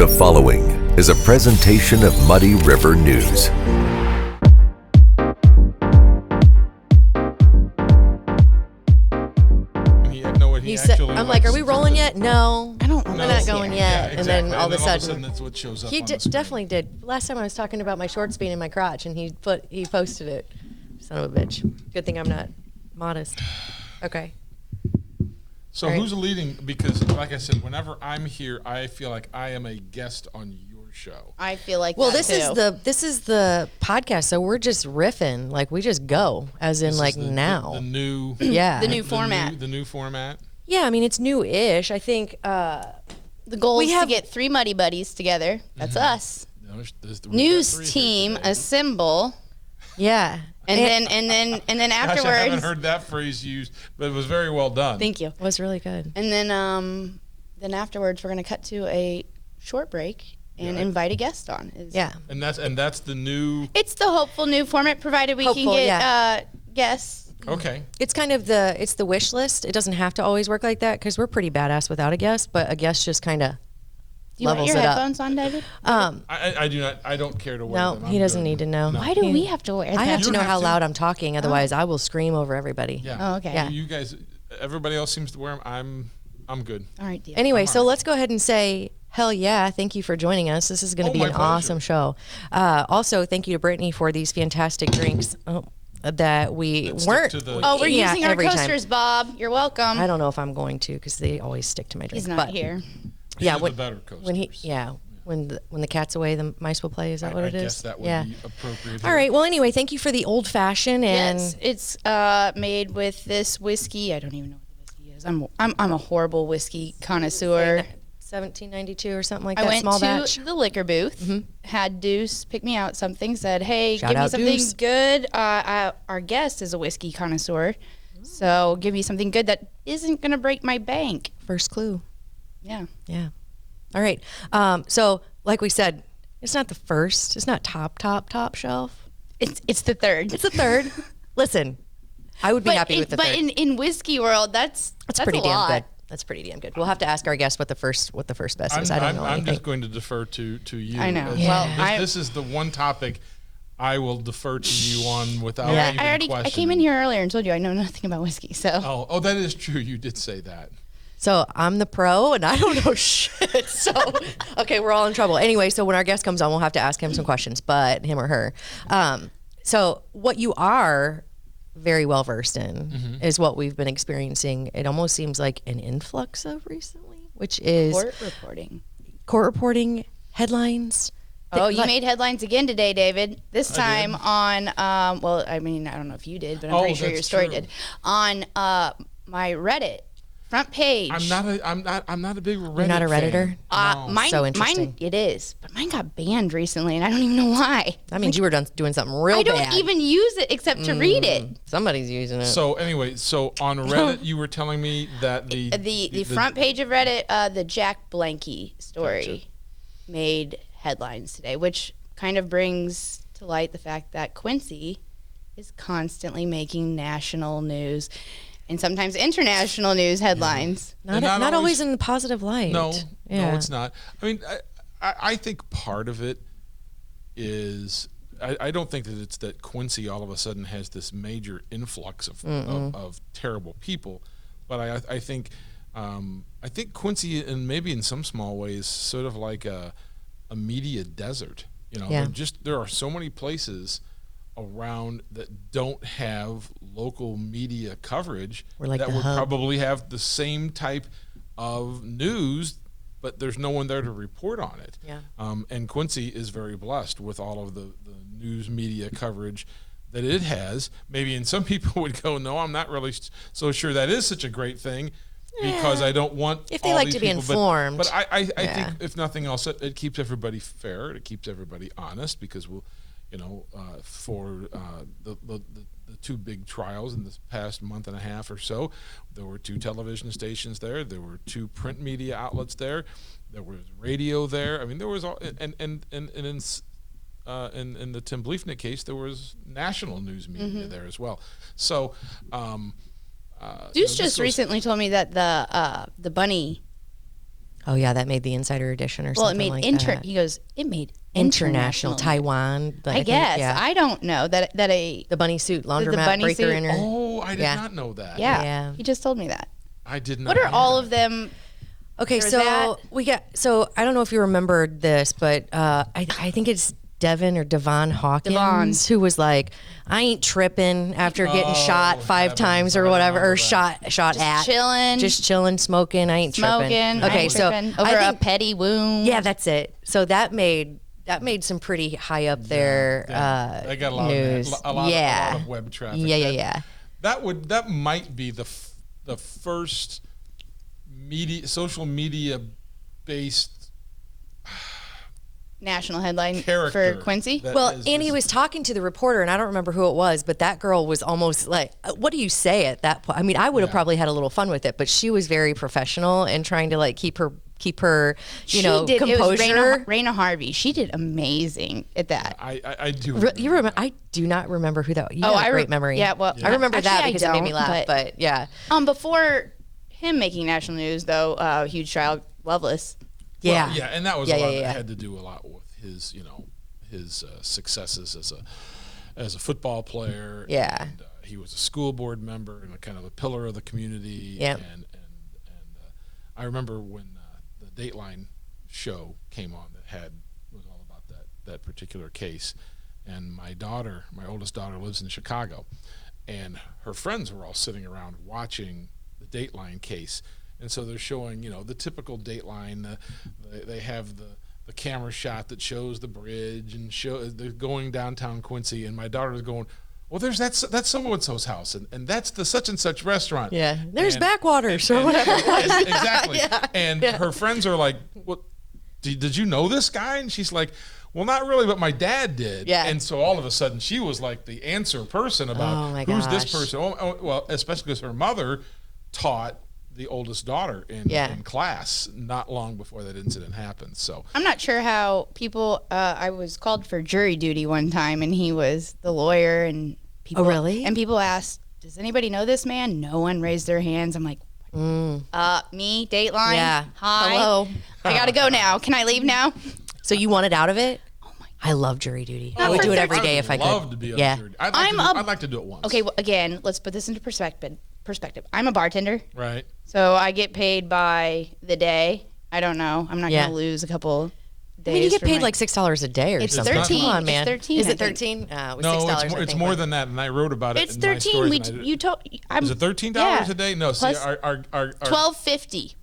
The following is a presentation of Muddy River News. I'm like, are we rolling yet? No. I don't know. We're not going yet. Yeah, And exactly. then all of a sudden that's what shows up he on the screen. definitely did. Last time I was talking about my shorts being in my crotch, and he posted it. Son of a bitch. Good thing I'm not modest. Okay. So All right. who's leading? Because, like I said, whenever I'm here, I feel like I am a guest on your show. I feel like Well, that this is the podcast, so we're just riffing, like we just go, as in This like is the, now. The new yeah. the new format. The new format. Yeah, I mean it's new-ish. I think The goal We is have- to get three Muddy Buddies together. That's us. No, we've got three News here team today. assemble, yeah. and then Gosh, I haven't afterwards. heard that phrase used, but it was very well done. Thank you. It was really good. And then afterwards, we're gonna cut to a short break and Right. invite a guest on. Yeah. And that's the new. It's the hopeful new format, provided we Hopeful, can get yeah. guests. Okay. It's kind of the wish list. It doesn't have to always work like that because we're pretty badass without a guest, but a guest just kind of Do you want levels your it up. headphones on, David? I do not. I don't care to wear No, them. he I'm doesn't good. need to know. No. Why do we have to wear that? I have You to don't know have how to. loud I'm talking, otherwise I will scream over everybody. Yeah. Oh, okay. Yeah. You guys, everybody else seems to wear them. I'm good. All right, deal. Anyway, so let's go ahead and say, hell yeah, thank you for joining us. This is going to be my an pleasure. awesome show. Also, thank you to Brittany for these fantastic drinks that we That stick weren't. to the- Oh, we're yeah, using our every time. coasters, Bob. You're welcome. I don't know if I'm going to because they always stick to my drink. He's not but here. Yeah, These are the better coasters. when the cat's away, the mice will play. Is that what I it is? guess that would yeah. be appropriate. All right. Well, anyway, thank you for the old fashioned and Yes, it's made with this whiskey. I don't even know what the whiskey is. I'm a horrible whiskey connoisseur. 1792 or something like I that. went Small to batch. the liquor booth, had Deuce pick me out something, said, "Hey, Shout give me out something Deuce. good." Our guest is a whiskey connoisseur, so give me something good that isn't gonna break my bank. First clue. Yeah. Yeah. All right. So, like we said, it's not the first. It's not top shelf. It's the third. It's the third. Listen, I would be happy with the but third. in whiskey world, that's pretty a damn lot. good. That's pretty damn good. We'll have to ask our guest what the first best is. I don't know I'm anything. just going to defer to you. I know. Yeah. Well, this is the one topic I will defer to you on without Yeah. even I came in here earlier and told you I know nothing about whiskey. So Oh, that is true. You did say that. So I'm the pro, and I don't know shit. So, okay, we're all in trouble. Anyway, so when our guest comes on, we'll have to ask him some questions, but him or her. So what you are very well versed in is what we've been experiencing. It almost seems like an influx of recently, which is court reporting. court reporting, headlines. Oh, you made headlines again today, David. This time did. on, well, I mean, I don't know if you did, but I'm Oh, pretty sure your that's story true. did. On my Reddit front page. I'm not a big Reddit. You're not a Redditor? Fan. No. So interesting. Mine, it is, but mine got banned recently, and I don't even know why. That means you were doing something real I don't bad. even use it except to read it. Somebody's using it. So anyway, so on Reddit, you were telling me that The front page of Reddit, the Jack Blanky story, made headlines today, which kind of brings to light the fact that Quincy is constantly making national news and sometimes international news headlines. not not always always- in the positive light. No, Yeah. no, it's not. I mean, I think part of it is I don't think that it's that Quincy all of a sudden has this major influx of terrible people, but I think Quincy, and maybe in some small ways, sort of like a media desert. You know, Yeah. there are so many places around that don't have local media coverage We're like that the would hub. probably have the same type of news, but there's no one there to report on it. Yeah. And Quincy is very blessed with all of the news media coverage that it has. Maybe, and some people would go, no, I'm not really so sure that is such a great thing because I don't want If they all like these to be people. informed. But I Yeah. think if nothing else, it keeps everybody fair. It keeps everybody honest because we'll, for the two big trials in this past month and a half or so, there were 2 television stations there. There were 2 print media outlets there. There was radio there. I mean, there was all, and in the Tim Bleefnick case, there was national news media there as well. So, Deuce just recently told me that the bunny Oh yeah, that made the Insider Edition or Well, it something made like that. he goes, it made International Taiwan. I think, guess. yeah. I don't know that a The bunny suit laundromat bunny breaker suit- in her. Oh, I did Yeah. not know that. Yeah. He just told me that. I did not. What are know all that. of them? Okay, There was so that. we got. So I don't know if you remembered this, but I think it's Devon Hawkins who was like, "I ain't tripping" after getting shot 5 heavens, times or I whatever, or remember that. shot at, chilling. just chilling, smoking. I ain't Smoking. tripping. I Okay, ain't so tripping I over a think, petty wound. yeah, that's it. So that made some pretty high up there I got a lot news. of a lot yeah, of web traffic. yeah. That might be the first social media based National headline character for Quincy. that Well, is and he this- was talking to the reporter, and I don't remember who it was, but that girl was almost like, what do you say at that point? I mean, I would have probably had a little fun with it, but she was very professional and trying to like keep her, She did. It was composure. Raina Harvey. She did amazing at that. I do. You remember? I do not remember who that. You Oh, have I a re- great memory. yeah, well, I remember actually, that I because it made me don't, laugh. But yeah, Before him making national news, though, huge trial, Loveless. yeah, Well, yeah, and that was Yeah, a lot yeah, that yeah. had to do a lot with his, his successes as a football player. Yeah. And, he was a school board member and a kind of a pillar of the community. Yep. And I remember when the Dateline show came on that was all about that particular case. And my oldest daughter, lives in Chicago, and her friends were all sitting around watching the Dateline case. And so they're showing, the typical Dateline. They have the camera shot that shows the bridge and they're going downtown Quincy. And my daughter's going, well, that's so and so's house, and that's the such and such restaurant. yeah. There's And- backwaters or and- whatever. exactly. And her friends are like, "What? Did you know this guy?" And she's like, "Well, not really, but my dad did." Yeah. And so all of a sudden, she was like the answer person about Oh, my who's this gosh. person. Well, especially because her mother taught the oldest daughter in class not long before that incident happened. So I'm not sure how people. I was called for jury duty one time, and he was the lawyer, and people. Oh, really? And people asked, "Does anybody know this man?" No one raised their hands. I'm like, me, Dateline. Yeah. Hi. Hello. I gotta go now. Can I leave now? So you wanted out of it? Oh my. I love jury duty. I Not would for do it 13 every day if I could. love to be on Yeah. jury. I'd like to do it once. Okay. Well, again, let's put this into perspective. I'm a bartender, Right. so I get paid by the day. I don't know. I'm not Yeah. gonna lose a couple days. I mean, you get for paid my- like $6 a day or It's something. 13. Come on, It's man. 13, Is I it think. 13? It was No, $6. it's more than that, and I wrote about it. It's in my 13. stories, and I did- You told. I'm Is it $13 yeah. a day? No. Plus see, our $12.50.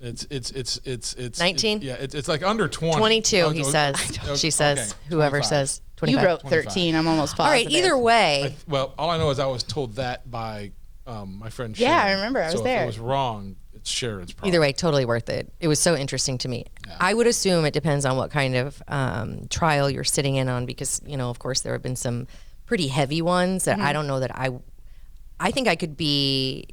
It's 19? It's like under 20. 22, Oh, he oh, says. okay, She says. Whoever 25. says. You 25. wrote 13. I'm almost All positive. right, either way. Well, all I know is I was told that by my friend Yeah, Sharon. I remember. I was so there. if it was wrong, it's Sharon's problem. Either way, totally worth it. It was so interesting to me. I would assume it depends on what kind of trial you're sitting in on because, of course, there have been some pretty heavy ones that I don't know that I think I could be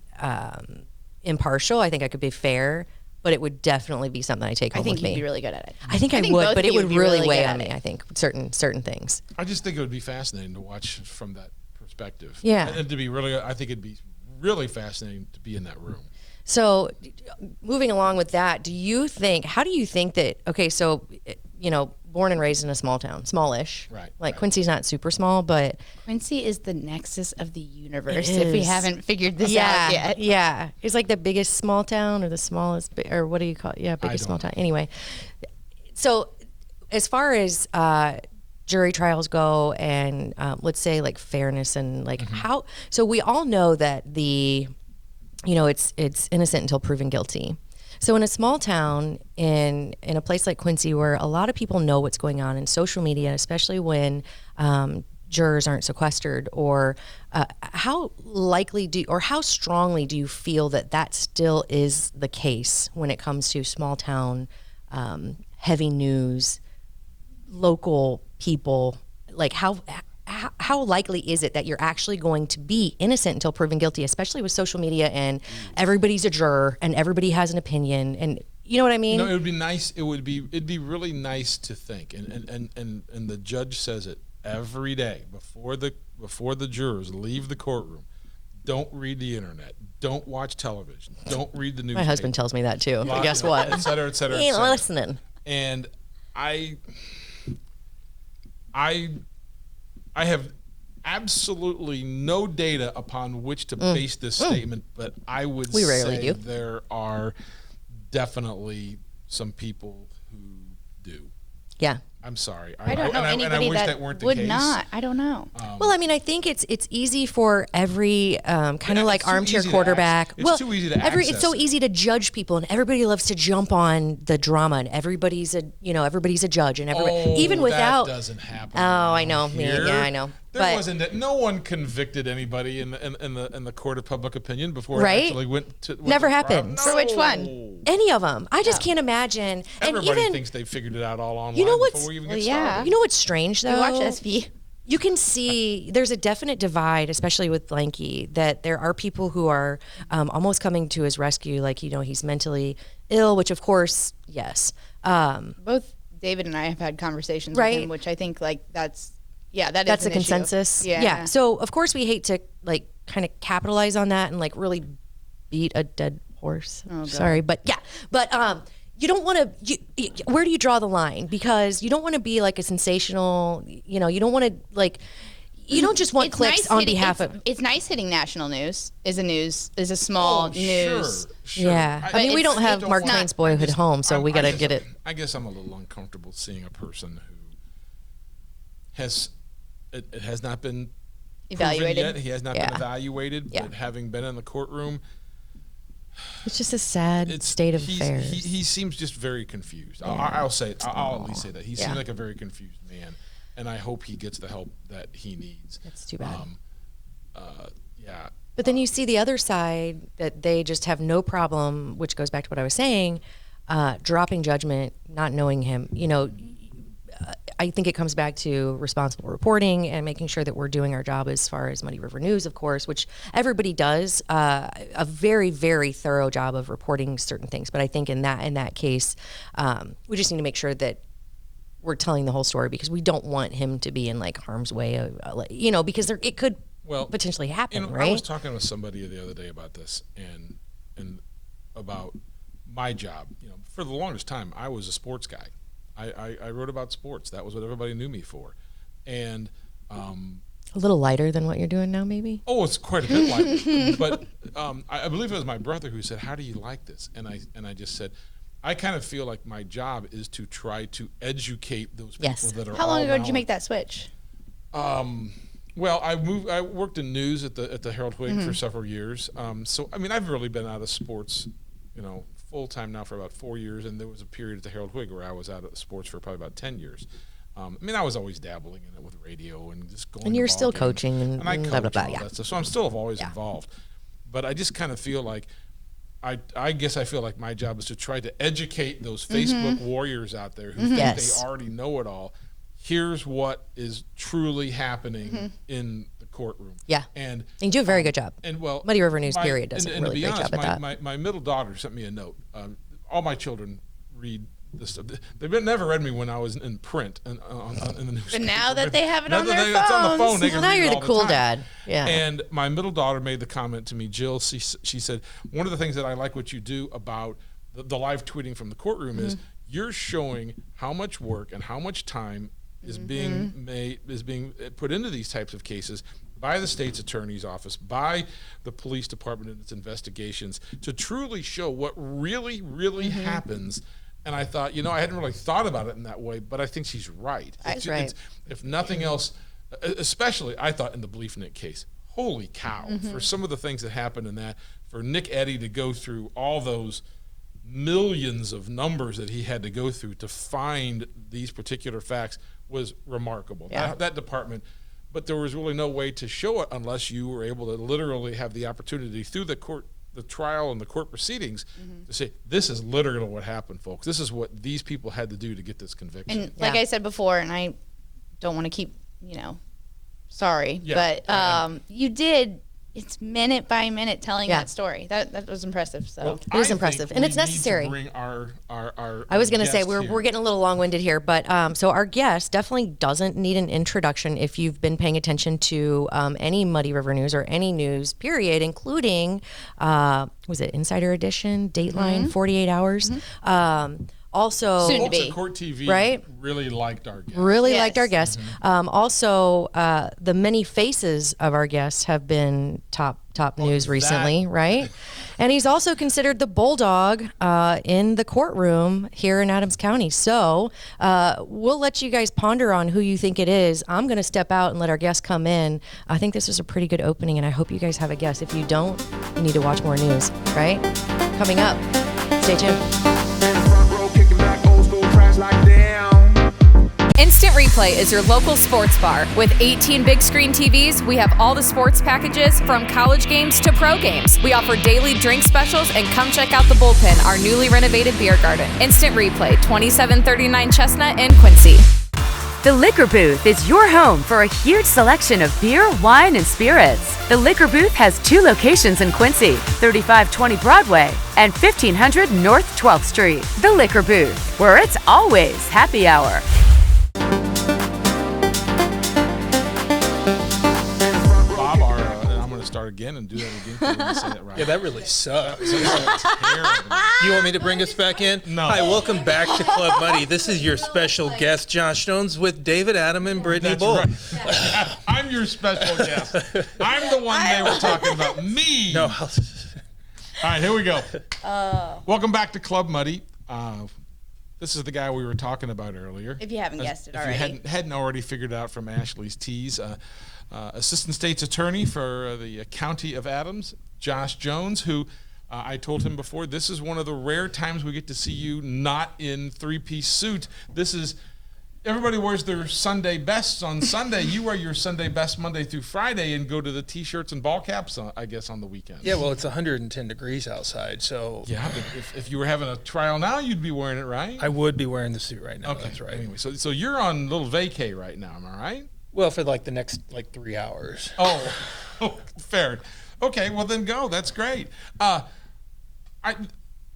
impartial. I think I could be fair, but it would definitely be something I take I home think with you'd me. be really good at it. I think I both would, of but you it would be really weigh good on at me, it. I think, certain things. I just think it would be fascinating to watch from that perspective. Yeah. And to be really, I think it'd be really fascinating to be in that room. So, moving along with that, how do you think that, okay, so, born and raised in a small town, smallish. Right, Like right. Quincy's not super small, but Quincy is the nexus of the universe. It If we is. haven't figured this out yet. Yeah. It's like the biggest small town or the smallest, or what do you call it? Yeah, biggest small don't town. Anyway, so as far as jury trials go and let's say like fairness and like how, so we all know that it's innocent until proven guilty. So in a small town, in a place like Quincy, where a lot of people know what's going on in social media, especially when jurors aren't sequestered, or how strongly do you feel that still is the case when it comes to small town, heavy news, local people? Like how likely is it that you're actually going to be innocent until proven guilty, especially with social media and everybody's a juror and everybody has an opinion, and you know what I mean? No, it would be nice. It'd be really nice to think, and the judge says it every day before the jurors leave the courtroom. don't read the internet, don't watch television, don't read the news. My husband tells me that too. But guess what? Et cetera, et cetera, He et ain't cetera. listening. And I have absolutely no data upon which to base this statement, but I would We rarely say do. there are definitely some people who do. Yeah. I'm sorry. I don't know and I anybody wish that, that weren't the would case. not. I don't know. Well, I mean, I think it's easy for every kind Yeah, of like it's too armchair easy to quarterback. access. It's well, too easy to It's access so it. easy to judge people, and everybody loves to jump on the drama, and everybody's a judge, and everybody even without. that doesn't happen. Oh, I know. Here, Yeah, I know. There But- wasn't that. No one convicted anybody in the court of public opinion before Right? it actually went to. Never to trial. happens. For which one? No. Any of them. I just can't imagine. Everybody and even thinks they figured it out all online You know what's- before we even Well, get yeah. started. you know what's strange though? We watch SV. You can see there's a definite divide, especially with Blanky, that there are people who are almost coming to his rescue, like, he's mentally ill, which of course, yes. Both David and I have had conversations Right. with him, which I think like that's That's an a issue. consensus. Yeah. So of course we hate to like kind of capitalize on that and like really beat a dead horse. Oh, God. Sorry, but yeah, but you don't want to. Where do you draw the line? Because you don't want to be like a sensational. You don't want to like. You don't just want It's clicks nice on hitting- behalf it's, of. It's nice hitting national news. Is a small Oh, news. Sure. Yeah, I mean we it's- don't have it's Mark not- Twain's Boyhood Home, so we got to get it. I guess I'm a little uncomfortable seeing a person who has it has not been proven Evaluated. yet. He has not Yeah. been evaluated, Yeah. but having been in the courtroom, It's just a sad it's state of he's- affairs. He seems just very confused. I'll say it. I'll at least say that he Yeah. seems like a very confused man, and I hope he gets the help that he needs. That's too bad. Yeah. But then you see the other side that they just have no problem, which goes back to what I was saying, dropping judgment, not knowing him. I think it comes back to responsible reporting and making sure that we're doing our job as far as Muddy River News, of course, which everybody does a very, very thorough job of reporting certain things. But I think in that case, we just need to make sure that we're telling the whole story because we don't want him to be in like harm's way, because it could potentially happen, right? I was talking with somebody the other day about this and about my job. For the longest time, I was a sports guy. I wrote about sports. That was what everybody knew me for. And A little lighter than what you're doing now, maybe? it's quite a bit like but I believe it was my brother who said, "How do you like this?" And I just said, I kind of feel like my job is to try to educate those people Yes. that are How long all ago did you knowledge- make that switch? Well, I worked in news at the Herald Whig for several years. So I mean, I've really been out of sports, full time now for about 4 years, and there was a period at the Herald Whig where I was out of sports for probably about 10 years. I was always dabbling in it with radio and just going. And to you're ball still games. coaching and I blah, coach blah, blah, and all yeah. that stuff. So I'm still always involved, but I just kind of feel like. I guess I feel like my job is to try to educate those Facebook warriors out there who think Yes. they already know it all. Here's what is truly happening in the courtroom. Yeah. And You do a very good job. and well, Muddy River News, period, does a and to really be great honest, job at my, that. My middle daughter sent me a note. All my children read this stuff. They've never read me when I was in print and in the newspaper. But now that they have it Now on that their it's on the phone, phones. they can Well, now read it you're the all cool time. dad. Yeah. And my middle daughter made the comment to me, Jill. She said, one of the things that I like what you do about the live tweeting from the courtroom is you're showing how much work and how much time is being put into these types of cases by the state's attorney's office, by the police department in its investigations, to truly show what really, really happens. And I thought, I hadn't really thought about it in that way, but I think she's right. That's right. If nothing else, especially I thought in the Bleefnick case, holy cow, for some of the things that happened in that, for Nick Eddy to go through all those millions of numbers that he had to go through to find these particular facts was remarkable. Yeah. That department, but there was really no way to show it unless you were able to literally have the opportunity through the trial and the court proceedings to say, this is literally what happened, folks. This is what these people had to do to get this conviction. And like Yeah. I said before, and I don't want to keep, sorry, Yeah. but you did it's minute by minute telling Yeah. that story. That was impressive. So Well, It is I think impressive, and we it's need to necessary. bring our I was going to say guest we're here. getting a little long-winded here, but so our guest definitely doesn't need an introduction if you've been paying attention to any Muddy River news or any news period, including was it Insider Edition, Dateline, 48 Hours. Also, Soon to Folks be. at Court TV Right? really liked our guest. really Yes. liked our guest. Also, the many faces of our guests have been top news recently, right? And he's also considered the bulldog in the courtroom here in Adams County. So we'll let you guys ponder on who you think it is. I'm going to step out and let our guest come in. I think this is a pretty good opening, and I hope you guys have a guess. If you don't, you need to watch more news, right? Coming up. Stay tuned. Front row kicking back old school tracks like damn. Instant Replay is your local sports bar. With 18 big screen TVs, we have all the sports packages from college games to pro games. We offer daily drink specials, and come check out the Bullpen, our newly renovated beer garden. Instant Replay, 2739 Chestnut in Quincy. The Liquor Booth is your home for a huge selection of beer, wine, and spirits. The Liquor Booth has 2 locations in Quincy, 3520 Broadway and 1500 North 12th Street. The Liquor Booth, where it's always happy hour. Bob, and I'm going to start again and do that again. 'Cause we didn't say it right. Yeah, that really sucks. Terrible. You want me to bring us back in? No. Hi, welcome back to Club Muddy. This is your special guest, Josh Jones, with David Adam and Brittany That's Bull. right. I'm your special guest. I'm the one they were talking about. Me. No, All right, here we go. Welcome back to Club Muddy. This is the guy we were talking about earlier. if you haven't guessed it If already. you hadn't already figured it out from Ashley's tease, Assistant State's Attorney for the County of Adams, Josh Jones, who I told him before, this is one of the rare times we get to see you not in three-piece suit. This is, everybody wears their Sunday bests on Sunday. You wear your Sunday best Monday through Friday and go to the T-shirts and ball caps, I guess, on the weekends. yeah, well, it's 110 degrees outside, so Yeah, but if you were having a trial now, you'd be wearing it, right? I would be wearing the suit right now. Okay, That's right. Anyway, so you're on little vacay right now, am I right? Well, for like the next 3 hours. Oh, fair. Okay, well then go. That's great.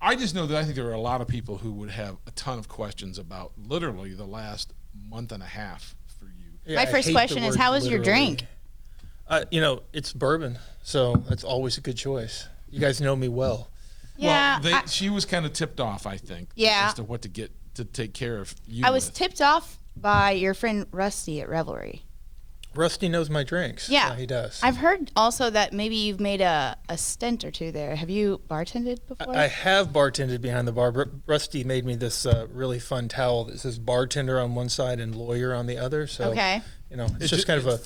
I just know that I think there are a lot of people who would have a ton of questions about literally the last month and a half for you. Yeah, My I first hate the question is, word how was your literally. drink? It's bourbon, so that's always a good choice. You guys know me well. Yeah, Well, she was kind of tipped off, I think. Yeah. As to what to get to take care of you. I was with. tipped off by your friend Rusty at Revelry. Rusty knows my drinks. Yeah, he does. I've heard also that maybe you've made a stint or two there. Have you bartended before? I have bartended behind the bar. Rusty made me this really fun towel that says bartender on one side and lawyer on the other. So, Okay. It's just kind of a,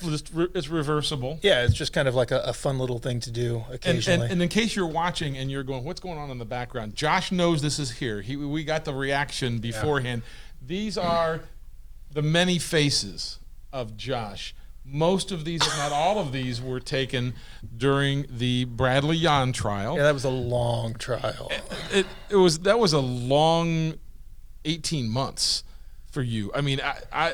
it's reversible. yeah, it's just kind of like a fun little thing to do occasionally. And in case you're watching and you're going, what's going on in the background? Josh knows this is here. We got the reaction beforehand. These are the many faces of Josh. Most of these, if not all of these, were taken during the Bradley Yon trial. Yeah, that was a long trial. That was a long 18 months for you. I mean,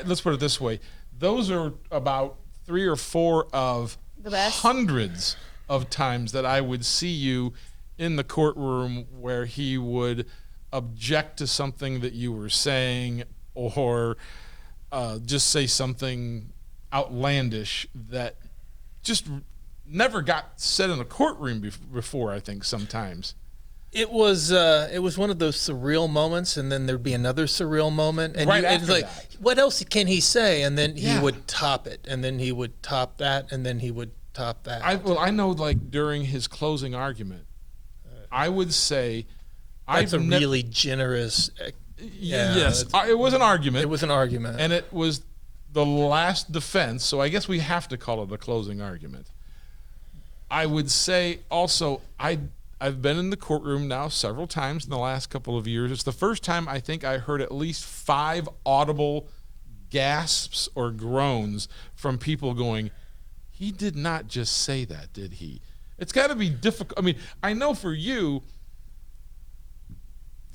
let's put it this way. Those are about 3 or 4 of The best. hundreds of times that I would see you in the courtroom where he would object to something that you were saying or just say something outlandish that just never got said in a courtroom before, I think, sometimes. It was one of those surreal moments, and then there'd be another surreal moment, and Right it's after like, that. what else can he say? And then he Yeah. would top it, and then he would top that, and then he would top that. I know, like, during his closing argument, I would say, That's I've a ne- really generous. yes, that's- it was an argument. It was an argument. And it was the last defense, so I guess we have to call it a closing argument. I would say also, I've been in the courtroom now several times in the last couple of years. It's the first time I think I heard at least 5 audible gasps or groans from people going, he did not just say that, did he? It's got to be difficult. I mean, I know for you,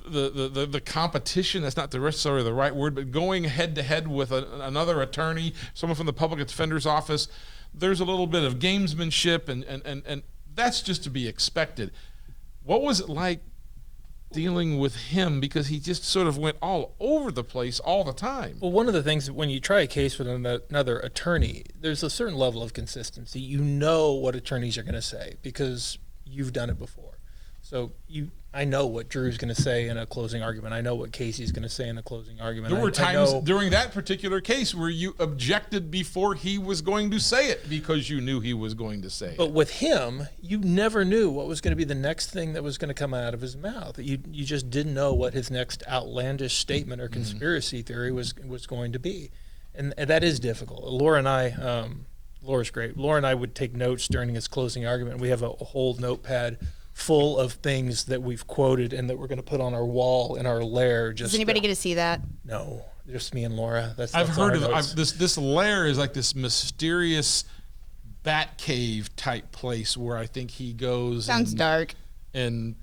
the competition, that's not necessarily the right word, but going head to head with another attorney, someone from the public defender's office, there's a little bit of gamesmanship, and that's just to be expected. What was it like dealing with him, because he just sort of went all over the place all the time? Well, one of the things, when you try a case with another attorney, there's a certain level of consistency. You know what attorneys are going to say because you've done it before. So I know what Drew's going to say in a closing argument. I know what Casey's going to say in a closing argument. There were I times know, during that particular case where you objected before he was going to say it because you knew he was going to say it. but with him, you never knew what was going to be the next thing that was going to come out of his mouth. You just didn't know what his next outlandish statement or conspiracy theory was going to be, and that is difficult. Laura and I, Laura's great. Laura and I would take notes during his closing argument. We have a whole notepad full of things that we've quoted and that we're going to put on our wall in our lair. Does anybody get to see that? No, just me and Laura. I've heard of notes. this lair is like this mysterious bat cave type place where I think he goes. Sounds dark. And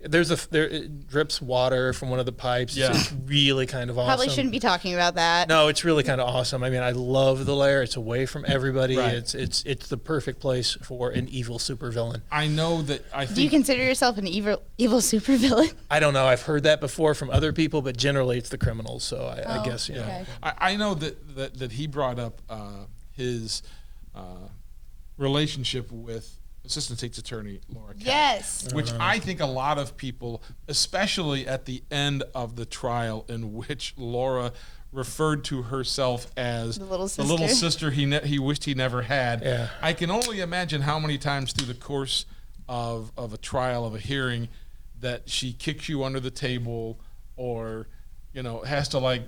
It drips water from one of the pipes. Yeah. It's really kind of awesome. Probably shouldn't be talking about that. No, it's really kind of awesome. I mean, I love the lair. It's away from everybody. Right. It's the perfect place for an evil supervillain. I know that I think Do you consider yourself an evil supervillain? I don't know. I've heard that before from other people, but generally it's the criminals. So I guess okay. I know that he brought up his relationship with Assistant State's Attorney Laura Katz, Yes. which I think a lot of people, especially at the end of the trial, in which Laura referred to herself as The little sister he wished he never had. Yeah. I can only imagine how many times through the course of a trial, of a hearing, that she kicks you under the table, or has to like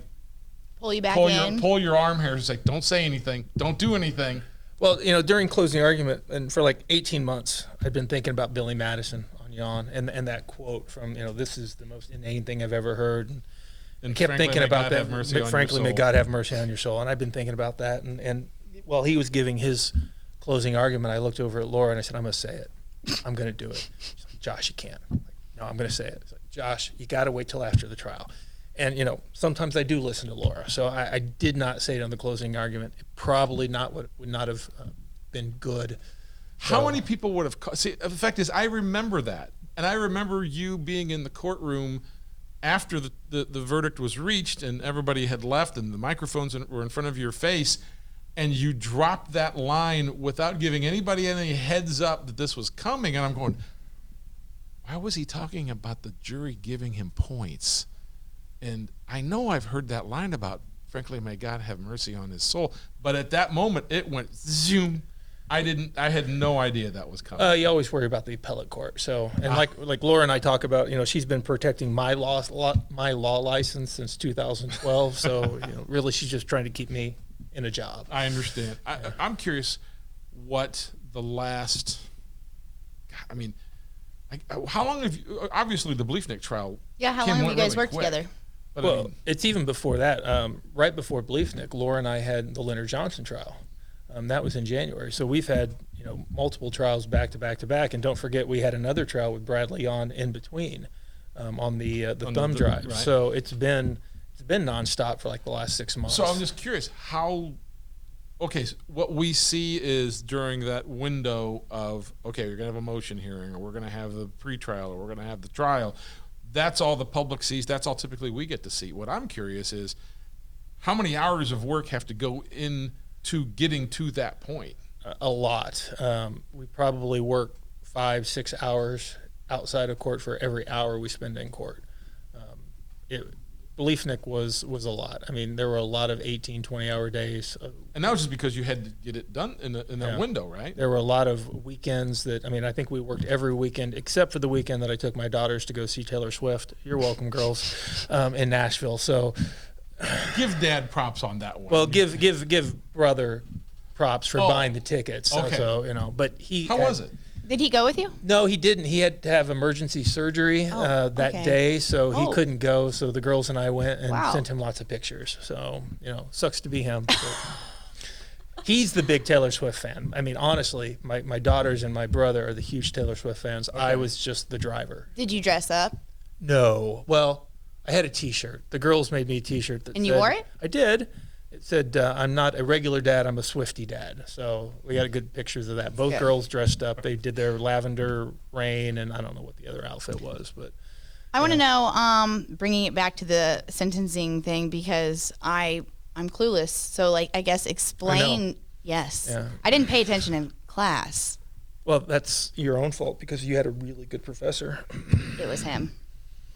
Pull you back pull in. your arm hairs and say, "Don't say anything, don't do anything." Well, during closing argument, and for like 18 months, I'd been thinking about Billy Madison on Yawn and that quote from, this is the most inane thing I've ever heard. And kept frankly, thinking may about God that. have mercy on your Frankly, may soul. God have mercy on your soul. And I've been thinking about that. And while he was giving his closing argument, I looked over at Laura and I said, I'm going to say it. I'm going to do it. She's like, Josh, you can't. I'm like, no, I'm going to say it. It's like, Josh, you got to wait till after the trial. And, sometimes I do listen to Laura. So I did not say it on the closing argument. It probably would not have been good. How many people would have see? The fact is, I remember that, and I remember you being in the courtroom after the verdict was reached and everybody had left and the microphones were in front of your face, and you dropped that line without giving anybody any heads up that this was coming. And I'm going, why was he talking about the jury giving him points? And I know I've heard that line about, frankly, may God have mercy on his soul. But at that moment, it went zoom. I had no idea that was coming. You always worry about the appellate court. So, and like Laura and I talk about, she's been protecting my law license since 2012. So, really, she's just trying to keep me in a job. I understand. I'm curious what the last. I mean, how long have you? Obviously, the Bleefnick trial. Yeah, how long have you guys worked together? But Well, it's even before that. Right before Bleefnick, Laura and I had the Leonard Johnson trial. That was in January. So we've had multiple trials back to back to back, and don't forget we had another trial with Bradley on in between on the thumb drive. Right. So it's been nonstop for like the last 6 months. So I'm just curious how. Okay, so what we see is during that window of we're gonna have a motion hearing, or we're gonna have the pretrial, or we're gonna have the trial. That's all the public sees. That's all typically we get to see. What I'm curious is how many hours of work have to go into getting to that point. A lot. We probably work 5-6 hours outside of court for every hour we spend in court. Bleefnick was a lot. I mean, there were a lot of 18, 20-hour days. And that was just because you had to get it done in that window, right? There were a lot of weekends I think we worked every weekend except for the weekend that I took my daughters to go see Taylor Swift. You're welcome, girls, in Nashville. So Give Dad props on that one. Well, give brother props for buying the tickets. Okay. So, but he. How was it? Did he go with you? No, he didn't. He had to have emergency surgery that okay. day, so he Oh. couldn't go. So the girls and I went and Wow. sent him lots of pictures. So, sucks to be him. But he's the big Taylor Swift fan. I mean, honestly, my daughters and my brother are the huge Taylor Swift fans. I was just the driver. Did you dress up? No. Well, I had a T-shirt. The girls made me a T-shirt that And you said- wore it? I did. It said, I'm not a regular dad, I'm a Swiftie dad. So we got good pictures of that. Both Good. girls dressed up. They did their lavender rain, and I don't know what the other outfit was, but I want to know, bringing it back to the sentencing thing, because I'm clueless. So, like, I guess explain. Yes. Yeah. I didn't pay attention in class. well, that's your own fault because you had a really good professor. It was him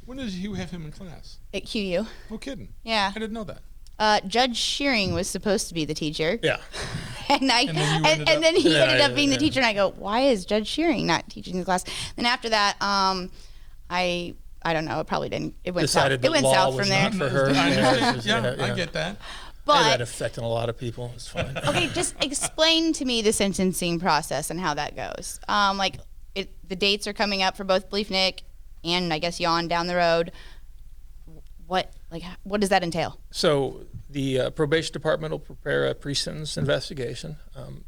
When did you have him in class? at QU. No kidding. Yeah. I didn't know that. Judge Shearing was supposed to be the teacher. Yeah. And then you ended up- then he Yeah, ended up yeah, being the yeah. teacher, and I go, why is Judge Shearing not teaching the class? Then after that, I don't know. It probably didn't. It went south. Decided It that went law south was from there. not for her. I get that. I had that But affecting a lot of people. It's fine. okay, just explain to me the sentencing process and how that goes. The dates are coming up for both Belief Nick and I guess Yawn down the road. What does that entail? So the probation department will prepare a pre-sentence investigation.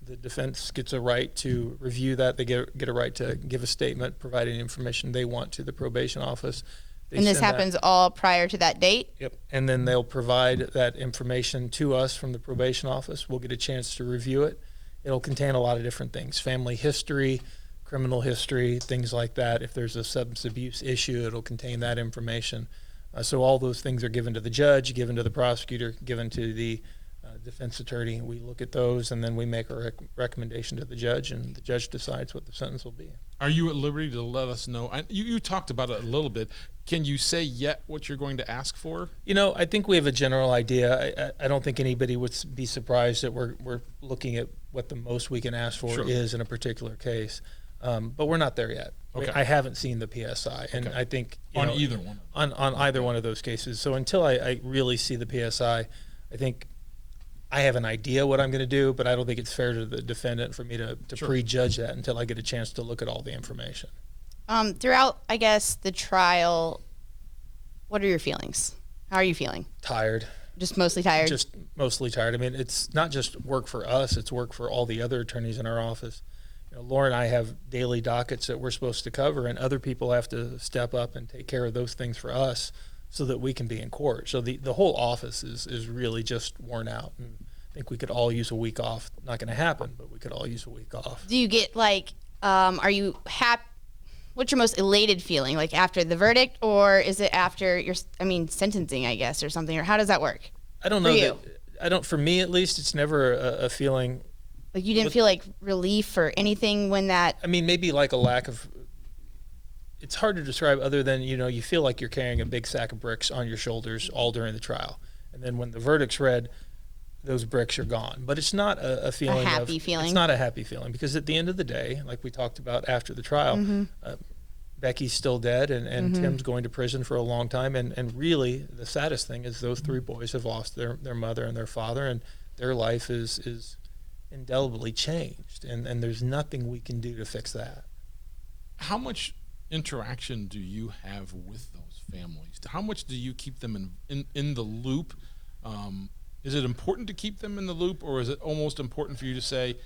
The defense gets a right to review that. They get a right to give a statement, provide any information they want to the probation office. They And this send that- happens all prior to that date? Yep. And then they'll provide that information to us from the probation office. We'll get a chance to review it. It'll contain a lot of different things: family history, criminal history, things like that. If there's a substance abuse issue, it'll contain that information. So all those things are given to the judge, given to the prosecutor, given to the defense attorney. We look at those, and then we make a recommendation to the judge, and the judge decides what the sentence will be. Are you at liberty to let us know? You talked about it a little bit. Can you say yet what you're going to ask for? You know, I think we have a general idea. I don't think anybody would be surprised that we're looking at what the most we can ask for Sure. is in a particular case. But we're not there yet. Okay. I haven't seen the PSI, and Okay. I think On either one. on either one of those cases. So until I really see the PSI, I think I have an idea what I'm going to do, but I don't think it's fair to the defendant for me to Sure. prejudge that until I get a chance to look at all the information. Throughout, I guess, the trial, what are your feelings? How are you feeling? Tired. Just mostly tired? Just mostly tired. I mean, it's not just work for us, it's work for all the other attorneys in our office. You know, Laura and I have daily dockets that we're supposed to cover, and other people have to step up and take care of those things for us so that we can be in court. So the whole office is really just worn out. And I think we could all use a week off. Not going to happen, but we could all use a week off. Do you get are you happy? What's your most elated feeling? Like after the verdict, or is it after sentencing, I guess, or something? Or how does that work? I don't know. For you? For me at least, it's never a feeling. Like you didn't feel like relief or anything when that? I mean, maybe like a lack of. It's hard to describe other than, you feel like you're carrying a big sack of bricks on your shoulders all during the trial. And then when the verdict's read, those bricks are gone. But it's not a feeling happy of, feeling? It's not a happy feeling because at the end of the day, like we talked about after the trial, Becky's still dead and Tim's going to prison for a long time. And really the saddest thing is those three boys have lost their mother and their father, and their life is indelibly changed. And there's nothing we can do to fix that. How much interaction do you have with those families? How much do you keep them in the loop? Is it important to keep them in the loop, or is it almost important for you to say,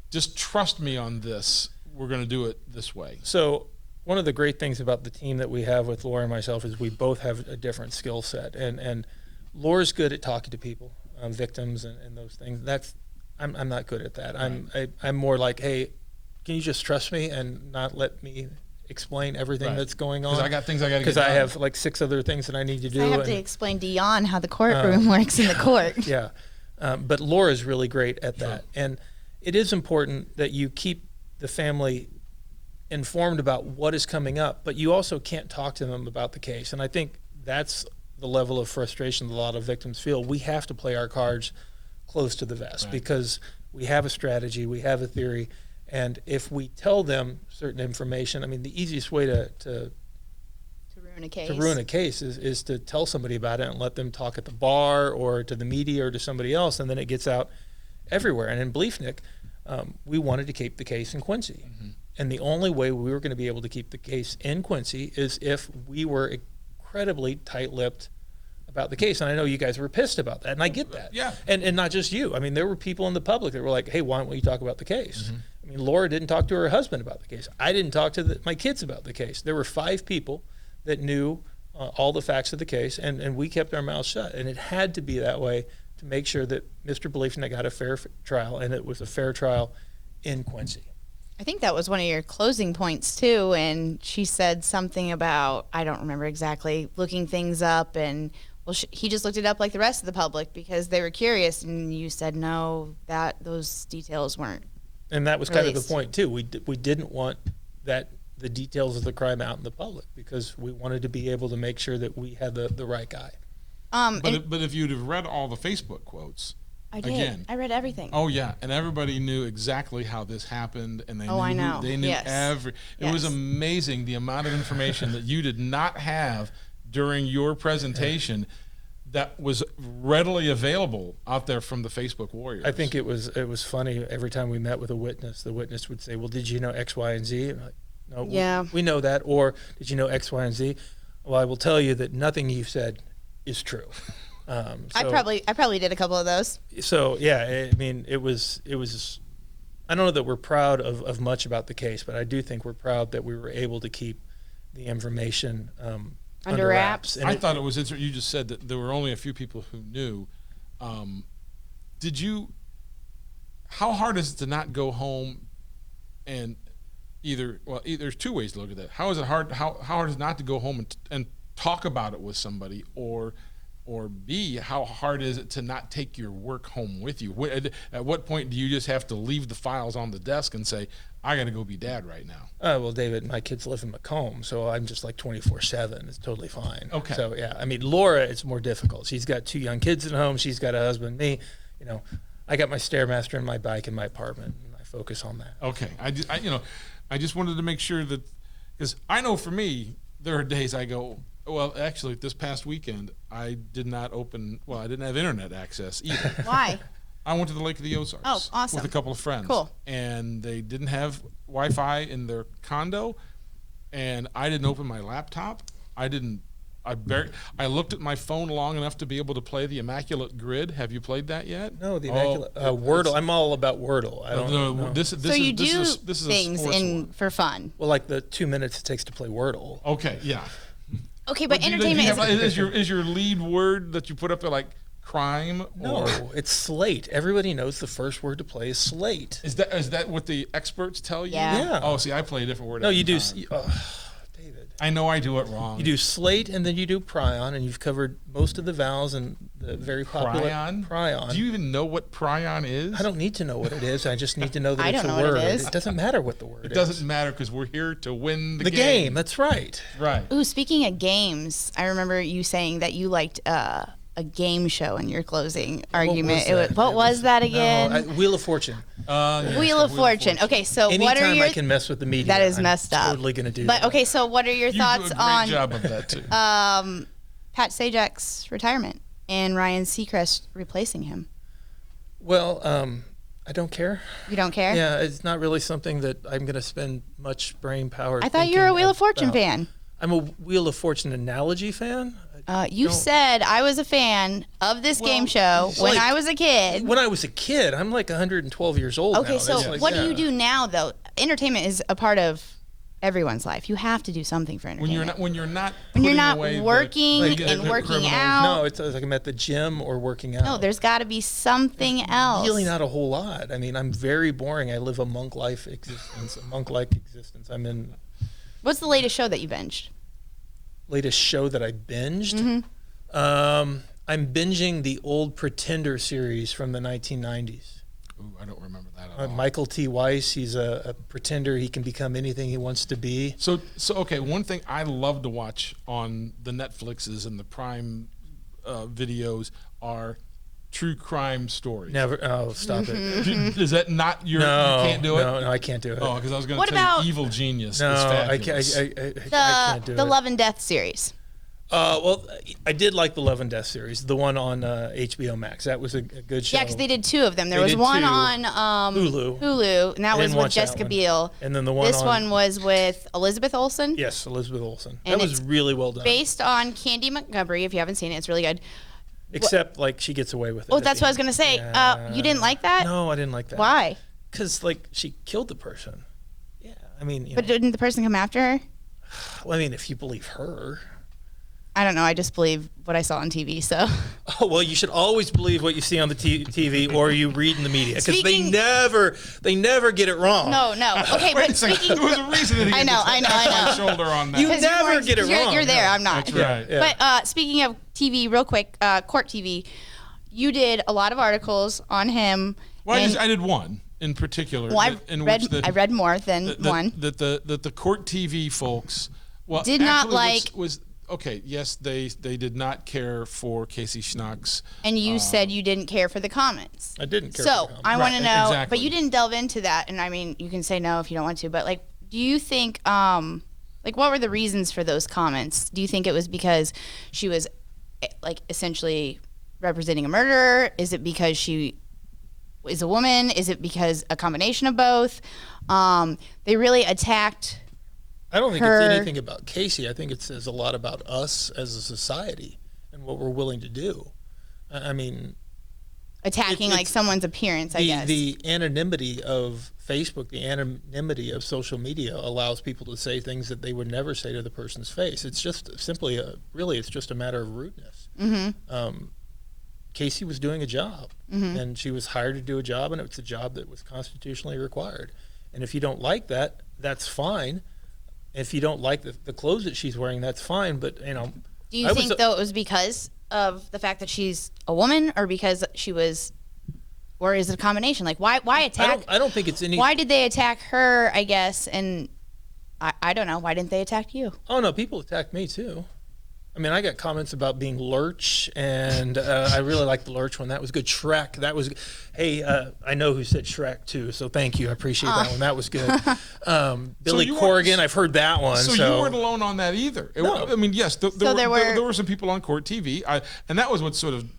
just trust me on this, we're going to do it this way? So one of the great things about the team that we have with Laura and myself is we both have a different skill set. And Laura's good at talking to people, victims and those things. I'm not good at that. I'm more like, hey, can you just trust me and not let me explain everything Right. that's going on? Because I got things I got to get Because done. I have like 6 other things that I need to do. I have and- to explain to Jan how the courtroom works in the court. yeah. But Laura's really great at that. And it is important that you keep the family informed about what is coming up, but you also can't talk to them about the case. And I think that's the level of frustration that a lot of victims feel. We have to play our cards close to the vest Right. because we have a strategy, we have a theory, and if we tell them certain information, I mean, the easiest way to To ruin a case. to ruin a case is to tell somebody about it and let them talk at the bar or to the media or to somebody else, and then it gets out everywhere. And in Belief Nick, we wanted to keep the case in Quincy. And the only way we were going to be able to keep the case in Quincy is if we were incredibly tight-lipped about the case. And I know you guys were pissed about that, and I get that. Yeah. And not just you. I mean, there were people in the public that were like, hey, why don't we talk about the case? I mean, Laura didn't talk to her husband about the case. I didn't talk to my kids about the case. There were 5 people that knew all the facts of the case, and we kept our mouths shut. And it had to be that way to make sure that Mr. Beliefnet got a fair trial, and it was a fair trial in Quincy. I think that was one of your closing points too, and she said something about, I don't remember exactly, looking things up, and he just looked it up like the rest of the public because they were curious, and you said no, that those details weren't. And that was kind of the released. point too. We didn't want the details of the crime out in the public because we wanted to be able to make sure that we had the right guy. But if you'd have read all the Facebook quotes, I did. again. I read everything. Oh yeah, and everybody knew exactly how this happened, and they knew I know. they knew Yes. It was Yes. amazing the amount of information that you did not have during your presentation that was readily available out there from the Facebook warriors. I think it was funny every time we met with a witness. The witness would say, "Well, did you know X, Y, and Z?" I'm like, no, Yeah. we know that. Or did you know X, Y, and Z? Well, I will tell you that nothing you've said is true. I probably did a couple of those. So yeah, I mean, it was. I don't know that we're proud of much about the case, but I do think we're proud that we were able to keep the information under wraps. And I thought it was interesting. You just said that there were only a few people who knew. Did you? How hard is it to not go home and there's two ways to look at that. How is it hard? How hard is it not to go home and talk about it with somebody, or B, how hard is it to not take your work home with you? At what point do you just have to leave the files on the desk and say, I got to go be dad right now? Well, David, my kids live in Macomb, so I'm just like 24/7. It's totally fine. Okay. So yeah, I mean, Laura, it's more difficult. She's got 2 young kids at home. She's got a husband. Me, I got my Stairmaster and my bike in my apartment, and I focus on that. Okay. I just wanted to make sure that, because I know for me, there are days I go, well, actually, this past weekend, I didn't have internet access either. Why? I went to the Lake of the Ozarks. Oh, awesome. With a couple of friends. Cool. And they didn't have Wi-Fi in their condo, and I didn't open my laptop. I looked at my phone long enough to be able to play the Immaculate Grid. Have you played that yet? No, the Immaculate Wordle. I'm all about Wordle. I don't know. This So is, you this do is, this is a things sports one. for fun. Well, like the 2 minutes it takes to play Wordle. Okay, yeah. Okay, but Do you entertainment have, is is your lead word that you put up there like crime? No, Or it's slate. Everybody knows the first word to play is slate. is that what the experts tell you? Yeah. Yeah. Oh, see, I play a different word. No, every you do. time. David. I know I do it wrong. You do slate and then you do prion, and you've covered most of the vowels and the very popular prion. prion. Do you even know what prion is? I don't need to know what it is. I just need to know that I it's don't a know what word. it is. It doesn't matter what the word is. It doesn't matter because we're here to win the The game. That's right. Right. Ooh, speaking of games, I remember you saying that you liked a game show in your closing argument. What was that again? Wheel of Fortune. Yeah, Wheel of Fortune. Okay, so Anytime what are your I can mess with the media, that is I'm messed up. Totally going to do But that. okay, so what are your You thoughts do a great on job of that too. Pat Sajak's retirement and Ryan Seacrest replacing him? Well, I don't care. You don't care? Yeah, it's not really something that I'm going to spend much brain power. I thought you were a Wheel of Fortune about. fan. I'm a Wheel of Fortune analogy fan. You don't- said I was a fan of this game show when like- I was a kid. When I was a kid, I'm like 112 years old now. Okay, so That's like- what do yeah. you do now, though? Entertainment is a part of everyone's life. You have to do something for entertainment. When you're not When you're putting not away the- working like, and the working criminals. out. No, it's like I'm at the gym or working out. No, there's got to be something else. Really not a whole lot. I mean, I'm very boring. I live a monk-like existence. I'm in What's the latest show that you binged? latest show that I binged. Mm-hmm. I'm binging the old Pretender series from the 1990s. Ooh, I don't remember that at all. Michael T. Weiss, he's a pretender. He can become anything he wants to be. So okay, one thing I love to watch on the Netflixes and the Prime videos are true crime stories. Never. Oh, stop it. Is that not your? No, you can't do it. No, I can't do it. Oh, because I was going What to tell about- you, Evil Genius. no, is I can't. fabulous. I can't do The it. Love and Death series. Well, I did like the Love and Death series, the one on HBO Max. That was a good show. Yeah, because they did two of them. There They was did one two. on Hulu. and that I was didn't with watch that Jessica one. Biel. And then the one This on- one was with Elizabeth Olsen. Yes, Elizabeth Olsen. And That was it's really well done. Based on Candy Montgomery. If you haven't seen it, it's really good. Except, like, she gets away with it. Oh, at that's the what I was end. gonna say. Yeah. You didn't like that? No, I didn't like that. Why? Because, like, she killed the person. Yeah, I mean, But didn't the person come after her? well, I mean, if you believe her. I don't know. I just believe what I saw on TV. So Oh, well, you should always believe what you see on the TV or you read in the media, because Speaking- they never get it wrong. no. Okay, Wait a but second. speaking, There was a reason that he I know, had this I know. tap on shoulder on that. You 'cause never weren't- get it wrong. You're there. I'm not. That's right. Yeah. But speaking of TV, real quick, court TV, you did a lot of articles on him. Well, and- I did one in particular. well, I I read more than one. That the court TV folks Did not actually like- was okay. Yes, they did not care for Casey Schnucks. And you said you didn't care for the comments. I didn't care. So for the I want to Right, know, exactly. but you didn't delve into that. And I mean, you can say no if you don't want to, but like, do you think, like, what were the reasons for those comments? Do you think it was because she was like essentially representing a murderer? Is it because she is a woman? Is it because a combination of both? They really attacked. I don't think her- it's anything about Casey. I think it says a lot about us as a society and what we're willing to do. I mean, Attacking It's- like someone's appearance, I guess. the anonymity of Facebook, the anonymity of social media allows people to say things that they would never say to the person's face. It's just simply it's just a matter of rudeness. Casey was doing a job, and she was hired to do a job, and it's a job that was constitutionally required. And if you don't like that, that's fine. If you don't like the clothes that she's wearing, that's fine. But Do you think though it was because of the fact that she's a woman, or because she was, or is it a combination? Like why attack? I don't think it's any. Why did they attack her? I guess, and I don't know. Why didn't they attack you? Oh no, people attack me too. I mean, I got comments about being Lurch, and I really liked the Lurch one. That was good. Shrek, that was. Hey, I know who said Shrek too, so thank you. I appreciate that one. That was good. Billy you Corrigan, weren't- I've heard that one. So you weren't alone on that either. No. I mean, yes, there there were- were some people on court TV, and that was what sort of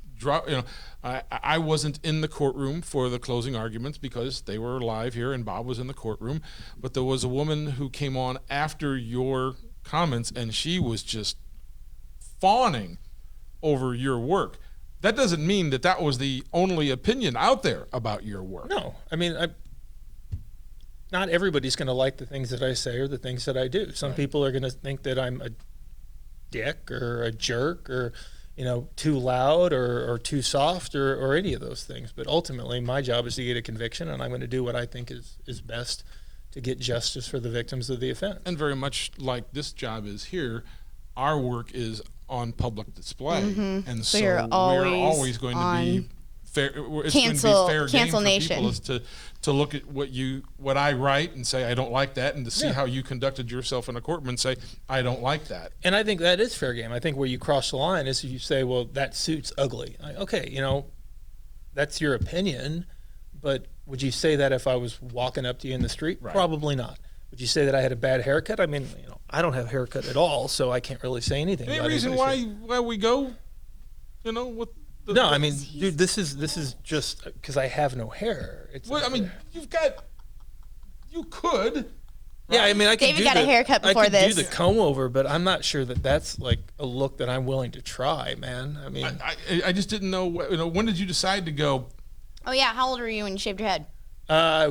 I wasn't in the courtroom for the closing arguments because they were live here, and Bob was in the courtroom. But there was a woman who came on after your comments, and she was just fawning over your work. That doesn't mean that was the only opinion out there about your work. No, I mean, not everybody's going to like the things that I say or the things that I do. Some people are going to think that I'm a dick or a jerk or, too loud or too soft or any of those things. But ultimately, my job is to get a conviction, and I'm going to do what I think is best to get justice for the victims of the offense. And very much like this job is here, our work is on public display, and so you're we're always going to be fair. It's Cancel- going to be fair game cancel for nation. people is to look at what I write and say I don't like that, and to see how you conducted yourself in a courtroom and say I don't like that. And I think that is fair game. I think where you cross the line is if you say, well, that suit's ugly. Okay, that's your opinion, but would you say that if I was walking up to you in the street? Right. Probably not. Would you say that I had a bad haircut? I mean, I don't have a haircut at all, so I can't really say anything. Any about reason anybody's why we go, with the, No, I mean, dude, this is just because I have no hair. It's well, I mean, you could. yeah, I mean, I could David do got a haircut before I could this. do the comb over, but I'm not sure that that's like a look that I'm willing to try, man. I mean, I just didn't know. When did you decide to go? Oh yeah, how old were you when you shaved your head? how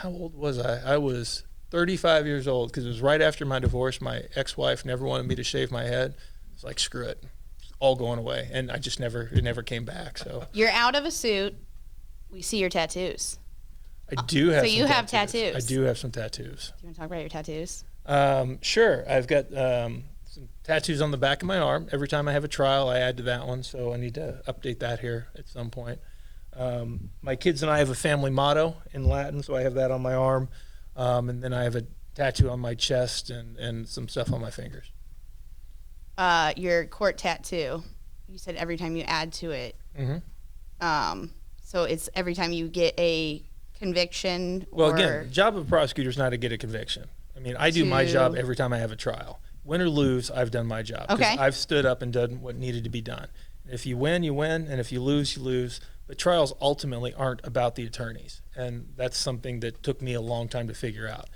old was I? I was 35 years old because it was right after my divorce. My ex-wife never wanted me to shave my head. It's like, screw it. It's all going away. And I just it never came back. So You're out of a suit. We see your tattoos. I do have So some you have tattoos. tattoos. I do have some tattoos. Do you want to talk about your tattoos? Sure. I've got some tattoos on the back of my arm. Every time I have a trial, I add to that one. So I need to update that here at some point. My kids and I have a family motto in Latin, so I have that on my arm. And then I have a tattoo on my chest and some stuff on my fingers. Your court tattoo. You said every time you add to it. Mm-hmm. So it's every time you get a conviction. Well, or again, the job of a prosecutor is not to get a conviction. I mean, I do my job every time I have a trial. Win or lose, I've done my job. 'Cause Okay. I've stood up and done what needed to be done. If you win, you win, and if you lose, you lose. But trials ultimately aren't about the attorneys, and that's something that took me a long time to figure out.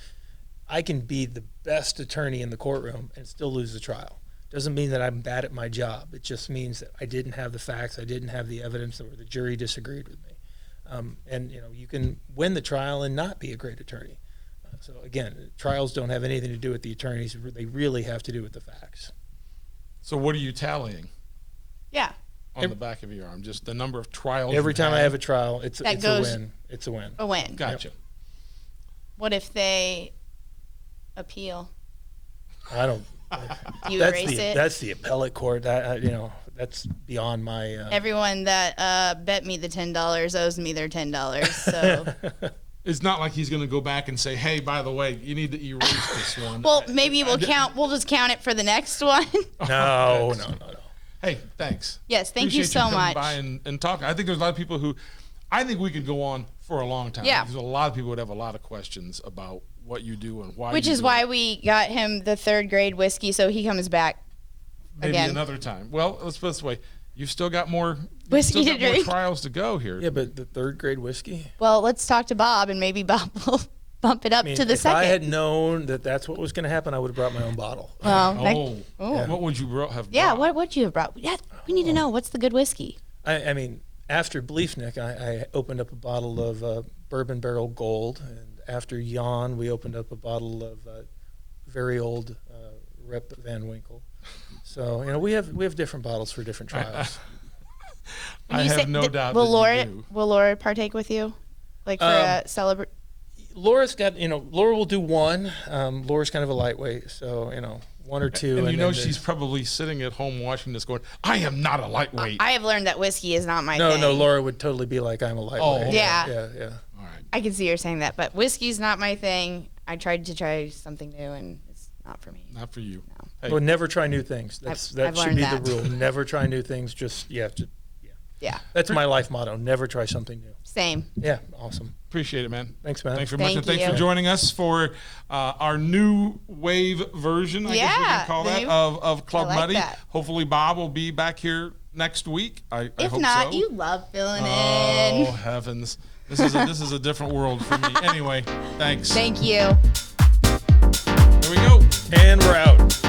I can be the best attorney in the courtroom and still lose the trial. Doesn't mean that I'm bad at my job. It just means that I didn't have the facts, I didn't have the evidence, or the jury disagreed with me. And you can win the trial and not be a great attorney. So again, trials don't have anything to do with the attorneys. They really have to do with the facts. So what are you tallying Yeah. on the back of your arm? Just the number of trials. Every you've time I had? have a trial, it's That a goes- win. It's a win. A win. Gotcha. What if they appeal? I don't. Do you That's erase the it? that's the appellate court. That's beyond my. Everyone that bet me the $10 owes me their $10. So, It's not like he's going to go back and say, "Hey, by the way, you need to erase this one." well, maybe we'll count. We'll just count it for the next one. No. Hey, thanks. Yes, thank you Appreciate so coming much. by and talking. I think there's a lot of people who, I think we could go on for a long time. Yeah. Because a lot of people would have a lot of questions about what you do and why. Which you is do why it. we got him the 3rd grade whiskey, so he comes back Maybe again. another time. Well, let's put it this way: you've still got more Whiskey you've still to got more drink. trials to go here. Yeah, but the 3rd grade whiskey. Well, let's talk to Bob, and maybe Bob will bump it up I mean, to the if second. I had known that that's what was going to happen, I would have brought my own bottle. well, What would you have? yeah. brought? What would you have brought? Yeah, we need to know what's the good whiskey. I mean, after Bleefnik, I opened up a bottle of Bourbon Barrel Gold, and after Jan, we opened up a bottle of very old Rep Van Winkle. So we have different bottles for different trials. I have no doubt. Will that Laura you do. will Laura partake with you, like for a celebrate? Laura's got Laura will do one. Laura's kind of a lightweight, so one or two. And you know then she's probably sitting at home watching this, going, "I am not a lightweight." I have learned that whiskey is not my no, thing. no. Laura would totally be like, I'm a lightweight. Yeah. yeah. All right. I can see her saying that, but whiskey's not my thing. I tried to try something new, and it's not for me. Not for you. Hey, Well, never try new things. That I've should learned be that. the rule. Never try new things. Just Yeah, That's my life motto. Never try something new. same. Yeah, awesome. appreciate it, man. Thanks, man. Thanks very much. Thank And thanks you. for joining us for our new wave version, I guess we Yeah, can call the that, new- of Club I like Muddy. that. Hopefully Bob will be back here next week. I If hope not, so. you love filling Oh, in. heavens. This is a different world for me. Anyway, thanks. Thank you. Here we go. And we're out.